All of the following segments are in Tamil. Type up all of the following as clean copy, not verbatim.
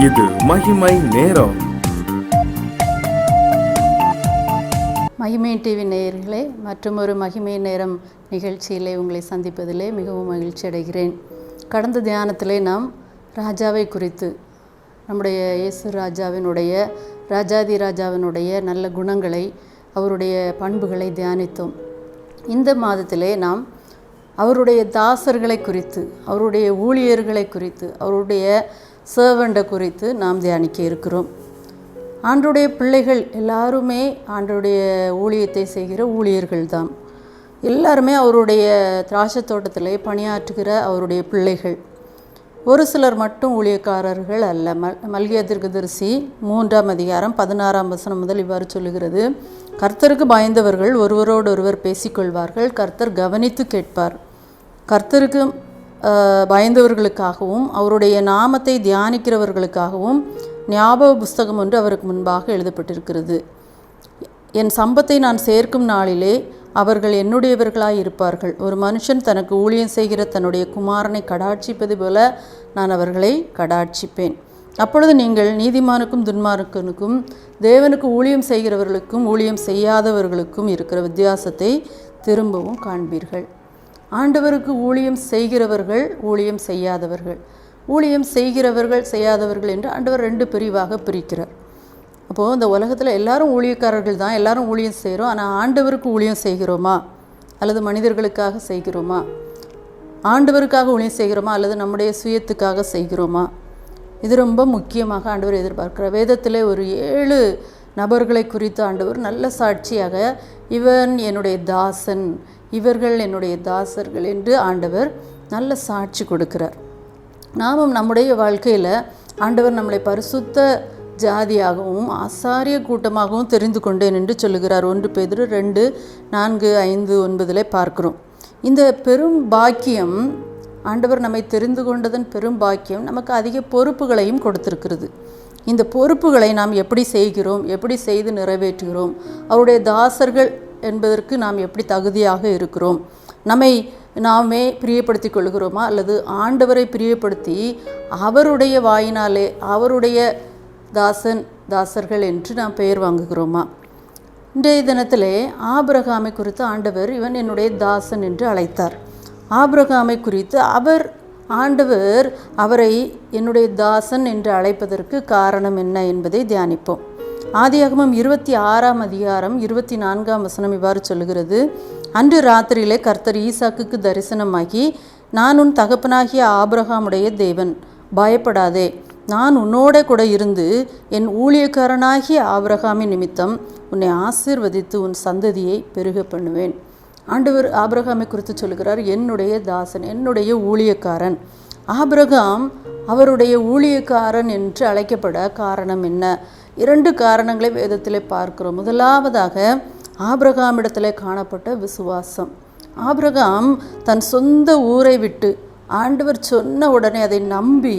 இது மகிமை நேரம். மகிமை டிவி நேயர்களே, மற்றும் ஒரு மகிமை நேரம் நிகழ்ச்சியிலே உங்களை சந்திப்பதிலே மிகவும் மகிழ்ச்சி அடைகிறேன். கடந்த தியானத்திலே நாம் ராஜாவை குறித்து, நம்முடைய இயேசு ராஜாதி ராஜாவினுடைய நல்ல குணங்களை, அவருடைய பண்புகளை தியானித்தோம். இந்த மாதத்திலே நாம் அவருடைய தாசர்களை குறித்து, அவருடைய ஊழியர்களை குறித்து, அவருடைய சர்வண்டை குறித்து நாம் தியானிக்க இருக்கிறோம். ஆண்டவருடைய பிள்ளைகள் எல்லாருமே ஆண்டவருடைய ஊழியத்தை செய்கிற ஊழியர்கள் தான். எல்லாருமே அவருடைய திராட்சை தோட்டத்திலே பணியாற்றுகிற அவருடைய பிள்ளைகள். ஒரு சிலர் மட்டும் ஊழியக்காரர்கள் அல்ல. மல்கியா தீர்க்கதரிசி 3ஆம் அதிகாரம் 16ஆம் வசனம் முதல் இவ்வாறு சொல்லுகிறது: கர்த்தருக்கு பயந்தவர்கள் ஒருவரோடொருவர் பேசிக்கொள்வார்கள், கர்த்தர் கவனித்து கேட்பார். கர்த்தருக்கு பயந்தவர்களுக்காகவும் அவருடைய நாமத்தை தியானிக்கிறவர்களுக்காகவும் ஞாபக புஸ்தகம் ஒன்று அவருக்கு முன்பாக எழுதப்பட்டிருக்கிறது. என் சம்பத்தை நான் சேர்க்கும் நாளிலே அவர்கள் என்னுடையவர்களாய் இருப்பார்கள். ஒரு மனுஷன் தனக்கு ஊழியம் செய்கிற தன்னுடைய குமாரனை கடாட்சிப்பது போல நான் அவர்களை கடாட்சிப்பேன். அப்பொழுது நீங்கள் நீதிமானுக்கும் துன்மார்க்கனுக்கும், தேவனுக்கு ஊழியம் செய்கிறவர்களுக்கும் ஊழியம் செய்யாதவர்களுக்கும் இருக்கிற வித்தியாசத்தை திரும்பவும் காண்பீர்கள். ஆண்டவருக்கு ஊழியம் செய்கிறவர்கள், ஊழியம் செய்யாதவர்கள். ஊழியம் செய்கிறவர்கள், செய்யாதவர்கள் என்று ஆண்டவர் 2 பிரிவாக பிரிக்கிறார். அப்போது இந்த உலகத்தில் எல்லாரும் ஊழியக்காரர்கள் தான், எல்லாரும் ஊழியம் செய்கிறோம். ஆனால் ஆண்டவருக்கு ஊழியம் செய்கிறோமா அல்லது மனிதர்களுக்காக செய்கிறோமா? ஆண்டவருக்காக ஊழியம் செய்கிறோமா அல்லது நம்முடைய சுயத்துக்காக செய்கிறோமா? இது ரொம்ப முக்கியமாக ஆண்டவர் எதிர்பார்க்கிறார். வேதத்தில் ஒரு 7 நபர்களை குறித்து ஆண்டவர் நல்ல சாட்சியாக, இவன் என்னுடைய தாசன், இவர்கள் என்னுடைய தாசர்கள் என்று ஆண்டவர் நல்ல சாட்சி கொடுக்கிறார். நாமும் நம்முடைய வாழ்க்கையில் ஆண்டவர் நம்மளை பரிசுத்த ஜாதியாகவும் ஆசாரிய கூட்டமாகவும் தெரிந்து கொண்டேன் என்று சொல்லுகிறார். 1 பேதுரு 2:4-5-9 பார்க்கிறோம். இந்த பெரும் பாக்கியம், ஆண்டவர் நம்மை தெரிந்து கொண்டதன் பெரும் பாக்கியம் நமக்கு அதிக பொறுப்புகளையும் கொடுத்திருக்கிறது. இந்த பொறுப்புகளை நாம் எப்படி செய்கிறோம், எப்படி செய்து நிறைவேற்றுகிறோம், அவருடைய தாசர்கள் என்பதற்கு நாம் எப்படி தகுதியாக இருக்கிறோம், நாமே பிரியப்படுத்தி கொள்கிறோமா அல்லது ஆண்டவரை பிரியப்படுத்தி அவருடைய வாயினாலே அவருடைய தாசர்கள் என்று நாம் பெயர் வாங்குகிறோமா? இன்றைய தினத்திலே ஆபிரகாமை குறித்து ஆண்டவர் இவன் என்னுடைய தாசன் என்று அழைத்தார். ஆபிரகாமை குறித்து ஆண்டவர் அவரை என்னுடைய தாசன் என்று அழைப்பதற்கு காரணம் என்ன என்பதை தியானிப்போம். ஆதியாகமம் 26ஆம் அதிகாரம் 24ஆம் வசனம் இவ்வாறு சொல்லுகிறது: அன்று ராத்திரியிலே கர்த்தர் ஈசாக்குக்கு தரிசனமாகி, நான் உன் தகப்பனாகிய ஆபிரகாமுடைய தேவன், பயப்படாதே, நான் உன்னோட கூட இருந்து என் ஊழியக்காரனாகிய ஆபிரகாமின் நிமித்தம் உன்னை ஆசீர்வதித்து உன் சந்ததியை பெருக பண்ணுவேன். ஆண்டவர் ஆபிரகாமை குறித்து சொல்லுகிறார், என்னுடைய தாசன், என்னுடைய ஊழியக்காரன். ஆபிரகாம் அவருடைய ஊழியக்காரன் என்று அழைக்கப்பட காரணம் என்ன? 2 காரணங்களை வேதத்திலே பார்க்கிறோம். முதலாவதாக ஆபிரகாமிடத்தில் காணப்பட்ட விசுவாசம். ஆபிரகாம் தன் சொந்த ஊரை விட்டு ஆண்டவர் சொன்ன உடனே அதை நம்பி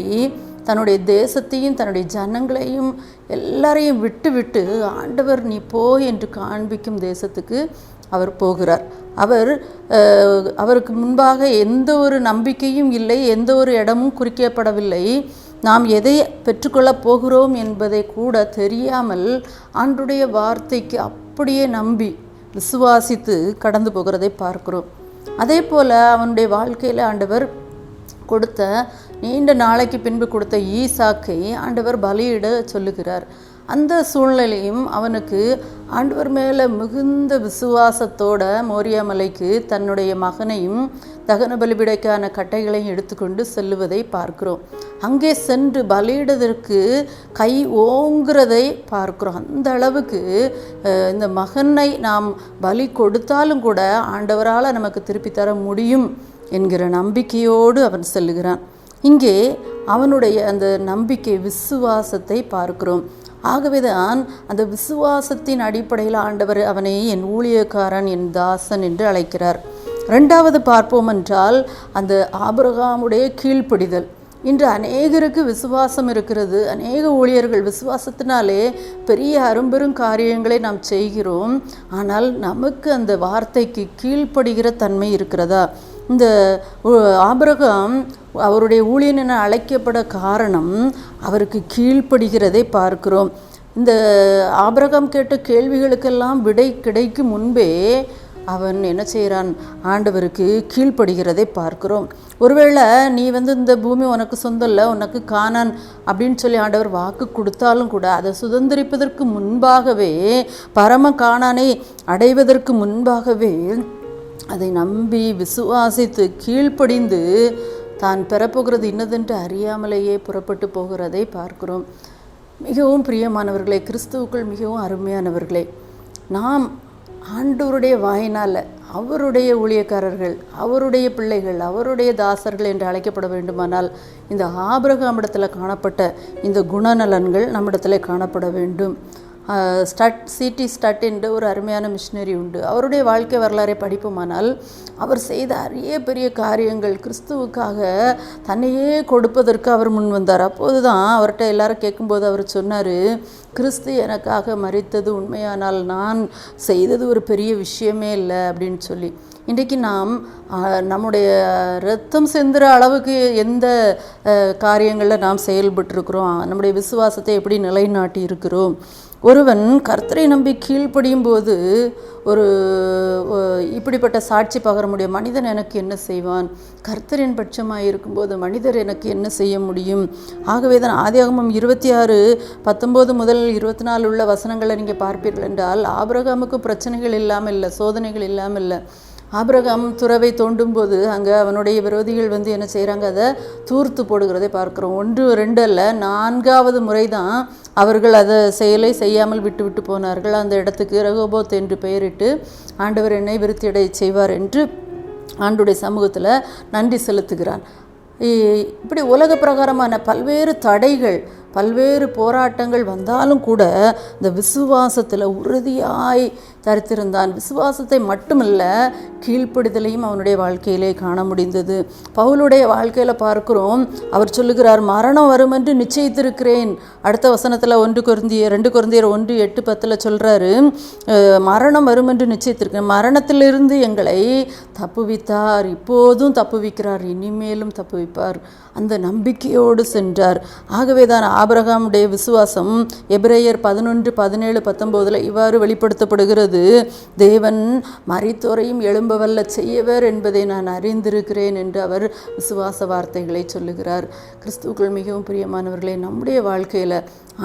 தன்னுடைய தேசத்தையும் தன்னுடைய ஜனங்களையும் எல்லாரையும் விட்டு ஆண்டவர் நீ போ என்று காண்பிக்கும் தேசத்துக்கு அவர் போகிறார். அவருக்கு முன்பாக எந்த ஒரு நம்பிக்கையும் இல்லை, எந்த ஒரு இடமும் குறிக்கப்படவில்லை. நாம் எதை பெற்றுக்கொள்ளப் போகிறோம் என்பதை கூட தெரியாமல் ஆண்டவருடைய வார்த்தைக்கு அப்படியே நம்பி விசுவாசித்து கடந்து போகிறதை பார்க்கிறோம். அதே போல் அவனுடைய வாழ்க்கையில் ஆண்டவர் கொடுத்த, நீண்ட நாளைக்கு பின்பு கொடுத்த ஈசாக்கை ஆண்டவர் பலியிட சொல்லுகிறார். அந்த சூழ்நிலையும் அவனுக்கு ஆண்டவர் மேலே மிகுந்த விசுவாசத்தோட மோரியா மலைக்கு தன்னுடைய மகனையும் தகன பலிபிடைக்கான கட்டைகளையும் எடுத்துக்கொண்டு செல்லுவதை பார்க்கிறோம். அங்கே சென்று பலியிடுவதற்கு கை ஓங்குறதை பார்க்கிறோம். அந்த அளவுக்கு இந்த மகனை நாம் பலி கொடுத்தாலும் கூட ஆண்டவரால் நமக்கு திருப்பி தர முடியும் என்கிற நம்பிக்கையோடு அவன் செல்லுகிறான். இங்கே அவனுடைய அந்த நம்பிக்கை, விசுவாசத்தை பார்க்கிறோம். ஆகவேதான் அந்த விசுவாசத்தின் அடிப்படையில் ஆண்டவர் அவனை என் ஊழியக்காரன், என் தாசன் என்று அழைக்கிறார். 2வது பார்ப்போம் என்றால் அந்த ஆபிரகாமுடைய கீழ்ப்படிதல். இன்று அநேகருக்கு விசுவாசம் இருக்கிறது. அநேக ஊழியர்கள் விசுவாசத்தினாலே பெரிய அரும்பெரும் காரியங்களை நாம் செய்கிறோம். ஆனால் நமக்கு அந்த வார்த்தைக்கு கீழ்ப்படுகிற தன்மை இருக்கிறதா? இந்த ஆபிரகாம் அவருடைய ஊழியன் என அழைக்கப்பட காரணம் அவருக்கு கீழ்ப்படுகிறதை பார்க்கிறோம். இந்த ஆபிரகாம் கேட்ட கேள்விகளுக்கெல்லாம் விடை கிடைக்கும் முன்பே அவன் என்ன செய்கிறான்? ஆண்டவருக்கு கீழ்ப்படுகிறதை பார்க்கிறோம். ஒருவேளை நீ இந்த பூமி உனக்கு சொந்தம் இல்லை, உனக்கு கானான் அப்படின்னு சொல்லி ஆண்டவர் வாக்கு கொடுத்தாலும் கூட அதை சுதந்திரிப்பதற்கு முன்பாகவே, பரம கானானை அடைவதற்கு முன்பாகவே அதை நம்பி விசுவாசித்து கீழ்ப்படிந்து தான் பெறப்போகிறது இன்னதென்று அறியாமலேயே புறப்பட்டு போகிறதை பார்க்கிறோம். மிகவும் பிரியமானவர்களே, கிறிஸ்துவுக்குள் மிகவும் அருமையானவர்களே, நாம் ஆண்டவருடைய வாயினால் அவருடைய ஊழியக்காரர்கள், அவருடைய பிள்ளைகள், அவருடைய தாசர்கள் என்று அழைக்கப்பட வேண்டுமானால் இந்த ஆபிரகாமிடத்தில் காணப்பட்ட இந்த குணநலன்கள் நம்மிடத்தில் காணப்பட வேண்டும். சிடி ஸ்டட் என்ற ஒரு அருமையான மிஷினரி உண்டு. அவருடைய வாழ்க்கை வரலாறை படிப்போமானால் அவர் செய்த அரிய பெரிய காரியங்கள், கிறிஸ்துவுக்காக தன்னையே கொடுப்பதற்கு அவர் முன் வந்தார். அப்போது தான் அவர்கிட்ட எல்லாரும் கேட்கும்போது அவர் சொன்னார், கிறிஸ்து எனக்காக மரித்தது உண்மையானால் நான் செய்தது ஒரு பெரிய விஷயமே இல்லை அப்படின்னு சொல்லி. இன்றைக்கு நாம் நம்முடைய இரத்தம் சிந்துற அளவுக்கு எந்த காரியங்களில் நாம் செயல்பட்டுருக்கிறோம், நம்முடைய விசுவாசத்தை எப்படி நிலைநாட்டி இருக்கிறோம். ஒருவன் கர்த்தரை நம்பி கீழ்ப்படியும் போது இப்படிப்பட்ட சாட்சி பகர முடியும். மனிதன் எனக்கு என்ன செய்வான்? கர்த்தரின் பட்சமாக இருக்கும்போது மனிதர் எனக்கு என்ன செய்ய முடியும்? ஆகவே தான் ஆதியாகமம் 26:19 முதல் 24 உள்ள வசனங்களை நீங்கள் பார்ப்பீர்கள் என்றால் ஆபிரகாமுக்கு பிரச்சனைகள் இல்லாமல் இல்லை, சோதனைகள் இல்லாமல் இல்லை. ஆபிரகாம் துறவை தோண்டும் போது அங்கே அவனுடைய விரோதிகள் என்ன செய்கிறாங்க? அதை தூர்த்து போடுகிறதை பார்க்குறோம். 1, 2 அல்ல, 4வது முறை தான் அவர்கள் அதை செயலை செய்யாமல் விட்டு போனார்கள். அந்த இடத்துக்கு ரெகோபோத் என்று பெயரிட்டு ஆண்டவர் என்னை விருத்தியடை செய்வார் என்று ஆண்டுடைய சமூகத்தில் நன்றி செலுத்துகிறான். இப்படி உலக பிரகாரமான பல்வேறு தடைகள், பல்வேறு போராட்டங்கள் வந்தாலும் கூட இந்த விசுவாசத்தில் உறுதியாய் தரித்திருந்தான். விசுவாசத்தை மட்டுமல்ல, கீழ்ப்படிதலையும் அவனுடைய வாழ்க்கையிலே காண முடிந்தது. பவுலுடைய வாழ்க்கையில் பார்க்கிறோம், அவர் சொல்லுகிறார், மரணம் வரும் என்று நிச்சயித்திருக்கிறேன். அடுத்த வசனத்தில் 2 கொரிந்தியர் 1:8-10 சொல்கிறாரு, மரணம் வரும் என்று நிச்சயித்திருக்கிறேன். மரணத்திலிருந்து எங்களை தப்புவித்தார், இப்போதும் தப்புவிக்கிறார், இனிமேலும் தப்புவிப்பார். அந்த நம்பிக்கையோடு சென்றார். ஆகவே தான் ஆபிரகாமுடைய விசுவாசம் எபிரேயர் 11:17-19 இவ்வாறு வெளிப்படுத்தப்படுகிறது, தேவன் மரித்தோரையும் எழும்பவல்ல செய்யவர் என்பதை நான் அறிந்திருக்கிறேன் என்று அவர் விசுவாச வார்த்தைகளை சொல்லுகிறார். கிறிஸ்துவுக்குள் மிகவும் பிரியமானவர்களே, நம்முடைய வாழ்க்கையில்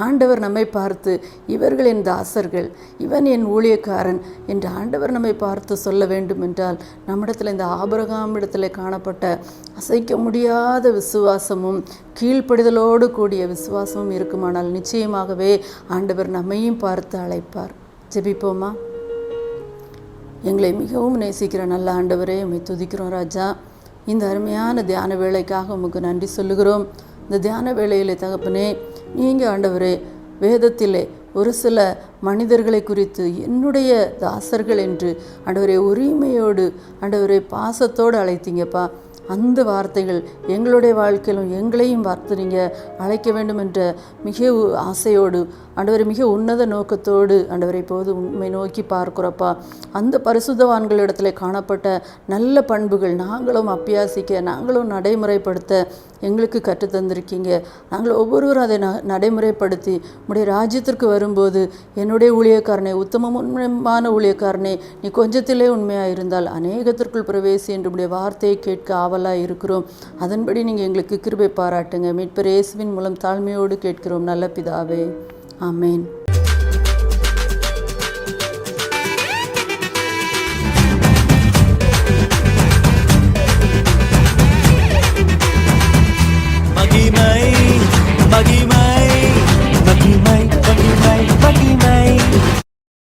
ஆண்டவர் நம்மை பார்த்து, இவர்கள் என் தாசர்கள், இவன் என் ஊழியக்காரன் என்று ஆண்டவர் நம்மை பார்த்து சொல்ல வேண்டும் என்றால் நம்மிடத்தில் இந்த ஆபிரகாம் இடத்துல காணப்பட்ட அசைக்க முடியாத விசுவாசமும் கீழ்ப்படிதலோடு கூடிய விசுவாசமும் இருக்குமானால் நிச்சயமாகவே ஆண்டவர் நம்மையும் பார்த்து அழைப்பார். ஜெபிப்போமா? எங்களை மிகவும் நேசிக்கிற நல்ல ஆண்டவரே, உம்மை துதிக்கிறோம் ராஜா. இந்த அருமையான தியான வேளைக்காக உமக்கு நன்றி சொல்லுகிறோம். இந்த தியான வேளையிலே தகப்பனே, நீங்கள் ஆண்டவரே வேதத்திலே ஒரு சில மனிதர்களை குறித்து என்னுடைய தாசர்கள் என்று ஆண்டவரே உரிமையோடு ஆண்டவரே பாசத்தோடு அழைத்தீங்கப்பா. அந்த வார்த்தைகள் எங்களுடைய வாழ்க்கையிலும் எங்களையும் வார்த்தை நீங்கள் அழைக்க வேண்டும் என்ற மிக ஆசையோடு ஆண்டவரை மிக உன்னத நோக்கத்தோடு ஆண்டவரை இப்போது உண்மை நோக்கி பார்க்கிறப்பா. அந்த பரிசுத்தவான்களிடத்தில் காணப்பட்ட நல்ல பண்புகள் நாங்களும் அபியாசிக்க, நாங்களும் நடைமுறைப்படுத்த எங்களுக்கு கற்றுத்தந்திருக்கீங்க. நாங்கள் ஒவ்வொருவரும் அதை நடைமுறைப்படுத்தி உடைய ராஜ்யத்திற்கு வரும்போது, என்னுடைய ஊழியக்காரனே, உத்தமம் உண்மையான ஊழியக்காரனே, நீ கொஞ்சத்திலே உண்மையாக இருந்தால் அநேகத்திற்குள் பிரவேசி என்று உடைய வார்த்தையை கேட்க ஆவலாக இருக்கிறோம். அதன்படி நீங்கள் எங்களுக்கு கிருபை பாராட்டுங்க. மீட்பர் இயேசுவின் மூலம் தாழ்மையோடு கேட்கிறோம் நல்ல பிதாவே. ஆமேன்.